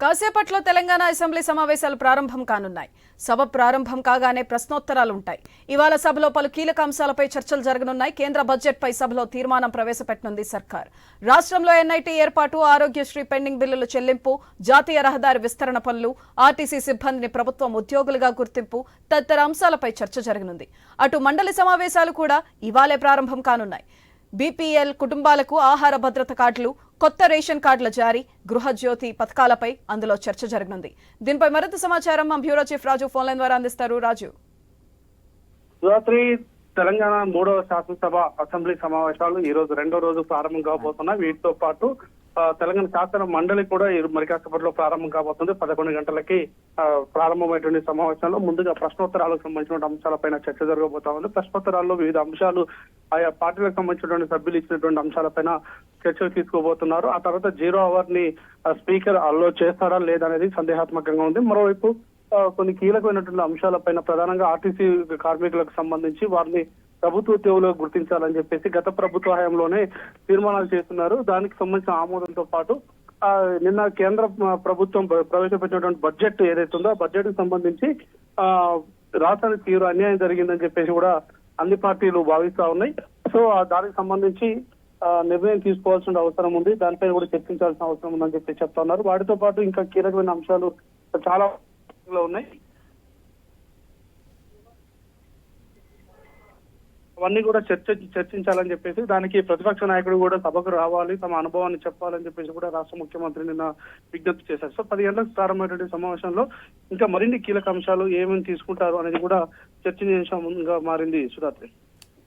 కాసేపట్లో తెలంగాణ అసెంబ్లీ సమావేశాలు ప్రారంభం కానున్నాయి. సభ ప్రారంభం కాగానే ప్రశ్నోత్తరాలు ఉంటాయి. ఇవాళ సభలో పలు కీలక అంశాలపై చర్చలు జరగనున్నాయి. కేంద్ర బడ్జెట్పై సభలో తీర్మానం ప్రవేశపెట్టనుంది సర్కార్. రాష్ట్రంలో ఎన్ఐటీ ఏర్పాటు, ఆరోగ్యశ్రీ పెండింగ్ బిల్లుల చెల్లింపు, జాతీయ రహదారి విస్తరణ పనులు, ఆర్టీసీ సిబ్బందిని ప్రభుత్వం ఉద్యోగులుగా గుర్తింపు తదితర అంశాలపై చర్చ జరగనుంది. అటు మండలి సమావేశాలు కూడా ఇవాళే ప్రారంభం కానున్నాయి. బీపీఎల్ కుటుంబాలకు ఆహార భద్రత కార్డులు, కొత్త రేషన్ కార్డుల జారీ, గృహజ్యోతి పథకాలపై అందులో చర్చ జరగనుంది. దీనిపై మరింత సమాచారం మా బ్యూరో చీఫ్ రాజు ఫోన్ లైన్ ద్వారా అందిస్తారు. రాజు, రాత్రి తెలంగాణ 3వ శాసనసభ అసెంబ్లీ సమావేశాలు ఈ రోజు 2వ రోజు ప్రారంభం కాబోతున్నాయి. వీటితో పాటు తెలంగాణ శాసన మండలి కూడా మరి కాసేపట్లో ప్రారంభం కాబోతుంది. 11 గంటలకి ప్రారంభమైనటువంటి సమావేశంలో ముందుగా ప్రశ్నోత్తరాలకు సంబంధించిన అంశాలపైన చర్చ జరగబోతా ఉంది. ప్రశ్నోత్తరాల్లో వివిధ అంశాలు ఆయా పార్టీలకు సంబంధించినటువంటి సభ్యులు ఇచ్చినటువంటి అంశాలపైన చర్చలు తీసుకోబోతున్నారు. ఆ తర్వాత 0 అవర్ ని స్పీకర్ అల్లో చేస్తారా లేదనేది సందేహాత్మకంగా ఉంది. మరోవైపు కొన్ని కీలకమైనటువంటి అంశాలపైన ప్రధానంగా ఆర్టీసీ కార్మికులకు సంబంధించి వారిని ప్రభుత్వ ఉద్యోగులుగా గుర్తించాలని చెప్పేసి గత ప్రభుత్వ హయాంలోనే తీర్మానాలు చేస్తున్నారు. దానికి సంబంధించిన ఆమోదంతో పాటు నిన్న కేంద్ర ప్రభుత్వం ప్రవేశపెట్టినటువంటి బడ్జెట్ ఏదైతే ఉందో ఆ బడ్జెట్ కి సంబంధించి రాష్ట్రానికి తీవ్ర అన్యాయం జరిగిందని చెప్పేసి కూడా అన్ని పార్టీలు భావిస్తా ఉన్నాయి. సో దానికి సంబంధించి నిర్ణయం తీసుకోవాల్సిన అవసరం ఉంది, దానిపై కూడా చర్చించాల్సిన అవసరం ఉందని చెప్పి చెప్తా ఉన్నారు. వాటితో పాటు ఇంకా కీలకమైన అంశాలు చాలా ఉన్నాయి. అవన్నీ కూడా చర్చించాలని చెప్పేసి దానికి ప్రతిపక్ష నాయకుడు కూడా సభకు రావాలి, తమ అనుభవాన్ని చెప్పాలని చెప్పేసి కూడా రాష్ట్ర ముఖ్యమంత్రి నిన్న విజ్ఞప్తి చేశారు. సో 10 గంటలకు ప్రారంభమైనటువంటి సమావేశంలో ఇంకా మరిన్ని కీలక అంశాలు ఏమేమి తీసుకుంటారు అనేది కూడా చర్చనీయాంశంగా మారింది. సుధాత్రి.